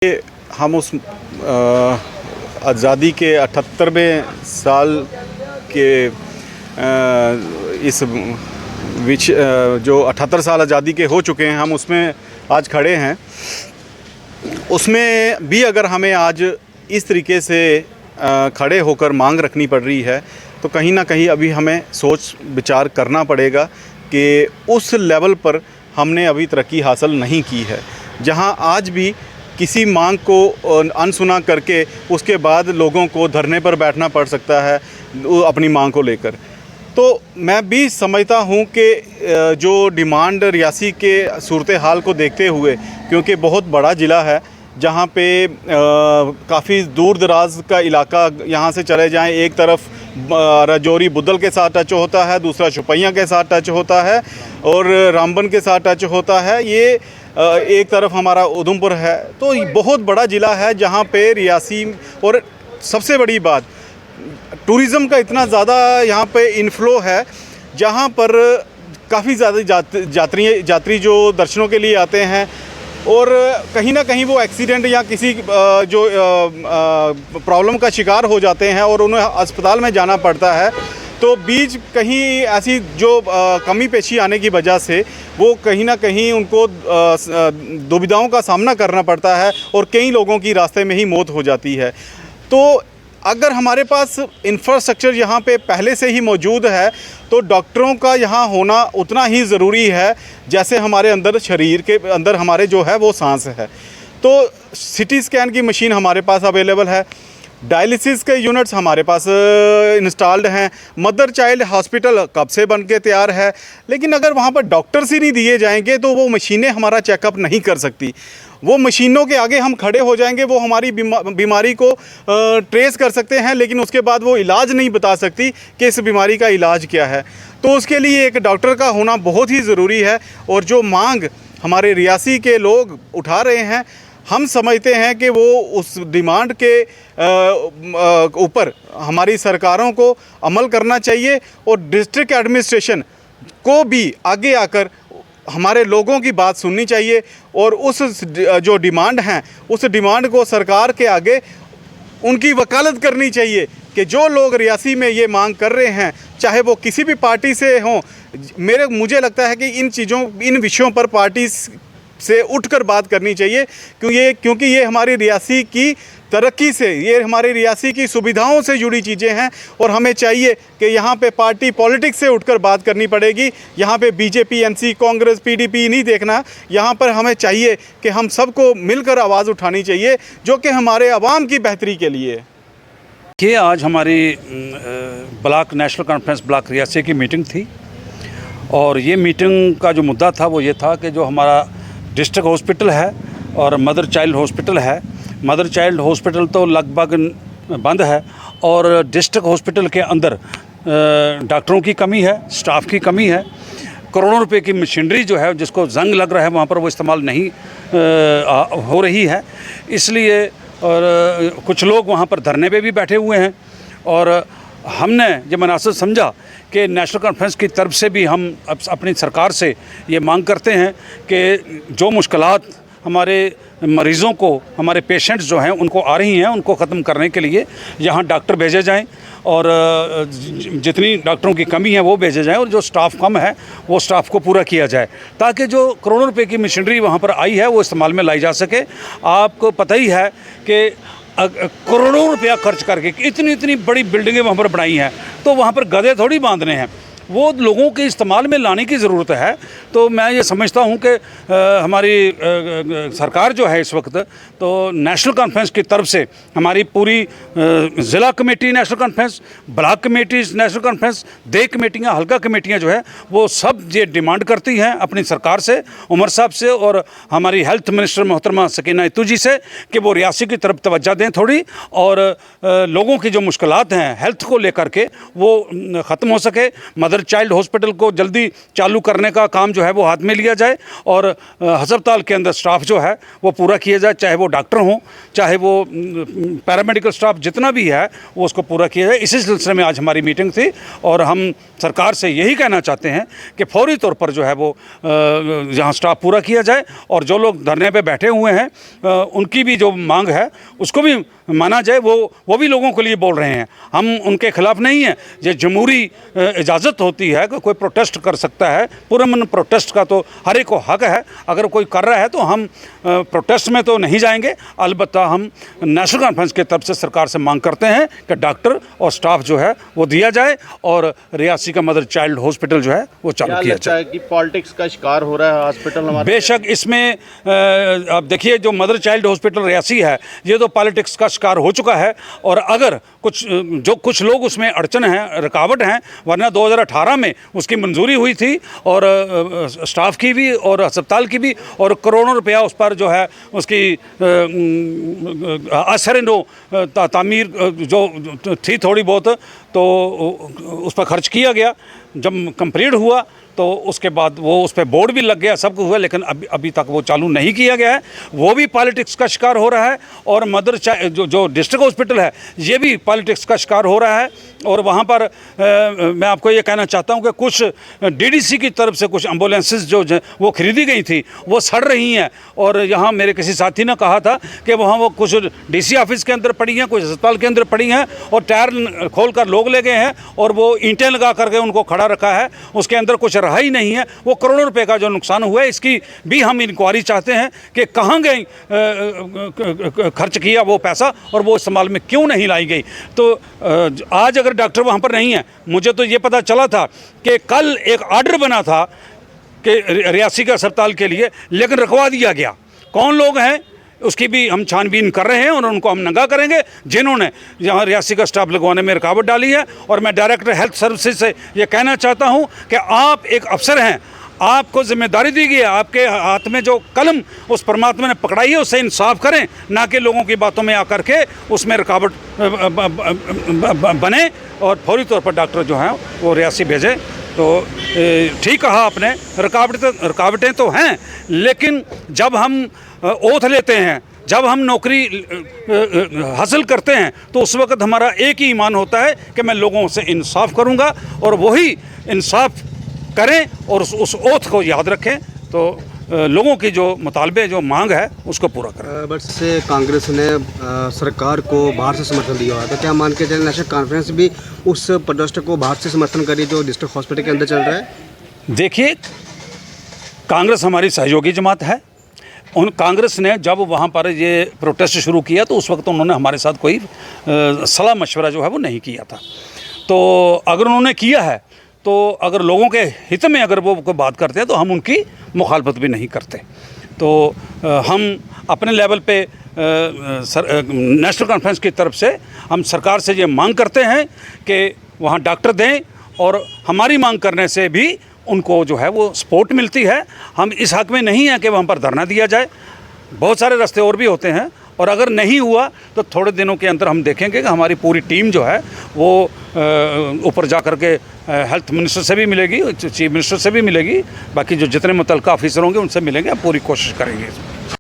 हम उस आज़ादी के 78वें साल के इस जो 78 साल आज़ादी के हो चुके हैं, हम उसमें आज खड़े हैं। उसमें भी अगर हमें आज इस तरीके से खड़े होकर मांग रखनी पड़ रही है तो कहीं ना कहीं अभी हमें सोच विचार करना पड़ेगा कि उस लेवल पर हमने अभी तरक्की हासिल नहीं की है, जहां आज भी किसी मांग को अनसुना करके उसके बाद लोगों को धरने पर बैठना पड़ सकता है अपनी मांग को लेकर। तो मैं भी समझता हूं कि जो डिमांड रियासी के सूरत हाल को देखते हुए, क्योंकि बहुत बड़ा ज़िला है जहां पे काफ़ी दूर दराज का इलाका, यहाँ से चले जाएं एक तरफ राजौरी बुद्धल के साथ टच होता है, दूसरा शुपैया के साथ टच होता है और रामबन के साथ टच होता है, ये एक तरफ हमारा उधमपुर है। तो बहुत बड़ा ज़िला है जहाँ पे रियासी, और सबसे बड़ी बात टूरिज़म का इतना ज़्यादा यहाँ पे इनफ्लो है, जहाँ पर काफ़ी ज़्यादा यात्री जो दर्शनों के लिए आते हैं और कहीं ना कहीं वो एक्सीडेंट या किसी जो प्रॉब्लम का शिकार हो जाते हैं और उन्हें अस्पताल में जाना पड़ता है। तो बीच कहीं ऐसी जो कमी पेशी आने की वजह से वो कहीं ना कहीं उनको दुविधाओं का सामना करना पड़ता है और कई लोगों की रास्ते में ही मौत हो जाती है। तो अगर हमारे पास इंफ्रास्ट्रक्चर यहाँ पे पहले से ही मौजूद है तो डॉक्टरों का यहाँ होना उतना ही ज़रूरी है जैसे हमारे अंदर, शरीर के अंदर हमारे जो है वो सांस है। तो सिटी स्कैन की मशीन हमारे पास अवेलेबल है, डायलिसिस के यूनिट्स हमारे पास इंस्टॉल्ड हैं, मदर चाइल्ड हॉस्पिटल कब से बन के तैयार है, लेकिन अगर वहाँ पर डॉक्टर्स ही नहीं दिए जाएंगे तो वो मशीनें हमारा चेकअप नहीं कर सकती। वो मशीनों के आगे हम खड़े हो जाएंगे, वो हमारी बीमारी को ट्रेस कर सकते हैं लेकिन उसके बाद वो इलाज नहीं बता सकती कि इस बीमारी का इलाज क्या है। तो उसके लिए एक डॉक्टर का होना बहुत ही ज़रूरी है। और जो मांग हमारे रियासी के लोग उठा रहे हैं, हम समझते हैं कि वो उस डिमांड के ऊपर हमारी सरकारों को अमल करना चाहिए और डिस्ट्रिक्ट एडमिनिस्ट्रेशन को भी आगे आकर हमारे लोगों की बात सुननी चाहिए और उस जो डिमांड हैं उस डिमांड को सरकार के आगे उनकी वकालत करनी चाहिए कि जो लोग रियासी में ये मांग कर रहे हैं, चाहे वो किसी भी पार्टी से हों। मुझे लगता है कि इन विषयों पर पार्टी से उठकर बात करनी चाहिए, क्योंकि ये हमारी रियासी की तरक्की से, ये हमारी रियासी की सुविधाओं से जुड़ी चीज़ें हैं और हमें चाहिए कि यहाँ पे पार्टी पॉलिटिक्स से उठकर बात करनी पड़ेगी। यहाँ पे बीजेपी, एनसी, कांग्रेस, पीडीपी नहीं देखना। यहाँ पर हमें चाहिए कि हम सबको मिलकर आवाज़ उठानी चाहिए जो कि हमारे आवाम की बेहतरी के लिए। ये आज हमारी block national Conference block Reasi की मीटिंग थी और ये मीटिंग का जो मुद्दा था वो ये था कि जो हमारा डिस्ट्रिक्ट हॉस्पिटल है और मदर चाइल्ड हॉस्पिटल है, मदर चाइल्ड हॉस्पिटल तो लगभग बंद है और डिस्ट्रिक्ट हॉस्पिटल के अंदर डॉक्टरों की कमी है, स्टाफ की कमी है, करोड़ों रुपए की मशीनरी जो है जिसको जंग लग रहा है वहाँ पर वो इस्तेमाल नहीं हो रही है। इसलिए और कुछ लोग वहाँ पर धरने पे भी बैठे हुए हैं और हमने ये मुनासिब समझा कि नेशनल कॉन्फ्रेंस की तरफ से भी हम अपनी सरकार से ये मांग करते हैं कि जो मुश्किलात हमारे मरीज़ों को, हमारे पेशेंट्स जो हैं उनको आ रही हैं, उनको ख़त्म करने के लिए यहाँ डॉक्टर भेजे जाएं और जितनी डॉक्टरों की कमी है वो भेजे जाएं और जो स्टाफ कम है वो स्टाफ को पूरा किया जाए ताकि जो करोड़ों रुपए की मशीनरी वहाँ पर आई है वो इस्तेमाल में लाई जा सके। आपको पता ही है कि करोड़ों रुपया खर्च करके इतनी बड़ी बिल्डिंगें वहाँ पर बनाई हैं तो वहाँ पर गधे थोड़ी बांधने हैं, वो लोगों के इस्तेमाल में लाने की ज़रूरत है। तो मैं ये समझता हूँ कि हमारी सरकार जो है इस वक्त तो नेशनल कॉन्फ्रेंस की तरफ से हमारी पूरी ज़िला committee National Conference, block committees National Conference, दे कमेटियाँ, हल्का कमेटियाँ जो है वो सब ये डिमांड करती हैं अपनी सरकार से, उमर साहब से और हमारी हेल्थ मिनिस्टर मोहतरमा सकीना इत्तू जी से कि वो रियासी की तरफ तवज्जो दें थोड़ी और लोगों की जो मुश्किलात हैं हेल्थ को लेकर के वो ख़त्म हो सके। मदर मदर चाइल्ड हॉस्पिटल को जल्दी चालू करने का काम जो है वो हाथ में लिया जाए और अस्पताल के अंदर स्टाफ जो है वो पूरा किया जाए, चाहे वो डॉक्टर हों, चाहे वो पैरामेडिकल स्टाफ जितना भी है वो उसको पूरा किया जाए। इसी सिलसिले में आज हमारी मीटिंग थी और हम सरकार से यही कहना चाहते हैं कि फौरी तौर पर जो है वो यहाँ स्टाफ पूरा किया जाए और जो लोग धरने पे बैठे हुए हैं उनकी भी जो मांग है उसको भी माना जाए। वो भी लोगों के लिए बोल रहे हैं, हम उनके खिलाफ नहीं हैं। ये जमहूरी इजाज़त होती है कि कोई प्रोटेस्ट कर सकता है, पुरअमन प्रोटेस्ट का तो हर एक को हक है। अगर कोई कर रहा है तो हम प्रोटेस्ट में तो नहीं जाएंगे, अलबत्ता हम नेशनल कॉन्फ्रेंस की तरफ से सरकार से मांग करते हैं कि डॉक्टर और स्टाफ जो है वो दिया जाए और रियासी का मदर चाइल्ड हॉस्पिटल जो है वो चालू किया जाए। कि पॉलिटिक्स का शिकार हो रहा है हॉस्पिटल हमारा? बेशक इसमें अब देखिए, जो मदर चाइल्ड हॉस्पिटल रियासी है ये तो पॉलिटिक्स का शिकार हो चुका है और अगर कुछ लोग उसमें अड़चन हैं, रुकावट हैं, वरना 2018 में उसकी मंजूरी हुई थी और स्टाफ की भी और अस्पताल की भी, और करोड़ों रुपया उस पर जो है उसकी असर नो तामीर जो थी थोड़ी बहुत तो उस पर खर्च किया गया। जब कंप्लीट हुआ तो उसके बाद वो उस पर बोर्ड भी लग गया, सब कुछ हुआ, लेकिन अभी तक वो चालू नहीं किया गया है। वो भी पॉलिटिक्स का शिकार हो रहा है और मदर जो डिस्ट्रिक्ट हॉस्पिटल है ये भी पॉलिटिक्स का शिकार हो रहा है। और वहाँ पर मैं आपको ये कहना चाहता हूँ कि कुछ डीडीसी की तरफ से कुछ एम्बुलेंसेस जो वो खरीदी गई थी वो सड़ रही हैं और यहाँ मेरे किसी साथी ने कहा था कि वहाँ वो कुछ डीसी ऑफिस के अंदर पड़ी हैं, कुछ अस्पताल के अंदर पड़ी हैं और टायर खोल कर लोग ले गए हैं और वो ईंटें लगा करके उनको खड़ा रखा है, उसके अंदर कुछ रहा ही नहीं है। वो करोड़ों रुपए का जो नुकसान हुआ है इसकी भी हम इंक्वायरी चाहते हैं कि कहाँ गई, खर्च किया वो पैसा और वो इस्तेमाल में क्यों नहीं लाई गई। तो आज अगर डॉक्टर वहाँ पर नहीं है, मुझे तो ये पता चला था कि कल एक ऑर्डर बना था कि रियासी के अस्पताल के लिए, लेकिन रखवा दिया गया। कौन लोग हैं उसकी भी हम छानबीन कर रहे हैं और उनको हम नंगा करेंगे जिन्होंने यहाँ रियासी का स्टाफ लगवाने में रुकावट डाली है। और मैं डायरेक्टर हेल्थ सर्विसेज से ये कहना चाहता हूँ कि आप एक अफसर हैं, आपको जिम्मेदारी दी गई है, आपके हाथ में जो कलम उस परमात्मा ने पकड़ाई है उससे इंसाफ करें, ना कि लोगों की बातों में आकर के उसमें रुकावट बने और फौरी तौर पर डॉक्टर जो हैं वो रियासी भेजें। तो ठीक कहा आपने, रुकावटें तो हैं, लेकिन जब हम ओथ लेते हैं, जब हम नौकरी हासिल करते हैं तो उस वक्त हमारा एक ही ईमान होता है कि मैं लोगों से इंसाफ करूंगा और वही इंसाफ करें और उस ओथ को याद रखें। तो लोगों की जो मुतालबे जो मांग है उसको पूरा करें। बट से कांग्रेस ने सरकार को बाहर से समर्थन दिया हुआ था, क्या मान के चले नेशनल कॉन्फ्रेंस भी उस प्रोटेस्ट को बाहर से समर्थन करी जो डिस्ट्रिक्ट हॉस्पिटल के अंदर चल रहा है? देखिए, कांग्रेस हमारी सहयोगी जमात है। कांग्रेस ने जब वहाँ पर ये प्रोटेस्ट शुरू किया तो उस वक्त उन्होंने हमारे साथ कोई सलाह मशवरा जो है वो नहीं किया था। तो अगर उन्होंने किया है तो अगर लोगों के हित में अगर वो कोई बात करते हैं तो हम उनकी मुखालफत भी नहीं करते। तो हम अपने लेवल पे नेशनल कॉन्फ्रेंस की तरफ से हम सरकार से ये मांग करते हैं कि वहाँ डॉक्टर दें और हमारी मांग करने से भी उनको जो है वो सपोर्ट मिलती है। हम इस हक़ में नहीं हैं कि वहाँ पर धरना दिया जाए, बहुत सारे रास्ते और भी होते हैं और अगर नहीं हुआ तो थोड़े दिनों के अंदर हम देखेंगे कि हमारी पूरी टीम जो है वो ऊपर जा कर के हेल्थ मिनिस्टर से भी मिलेगी, चीफ मिनिस्टर से भी मिलेगी, बाकी जो जितने मुतल्लिका ऑफिसर होंगे उनसे मिलेंगे, हम पूरी कोशिश करेंगे।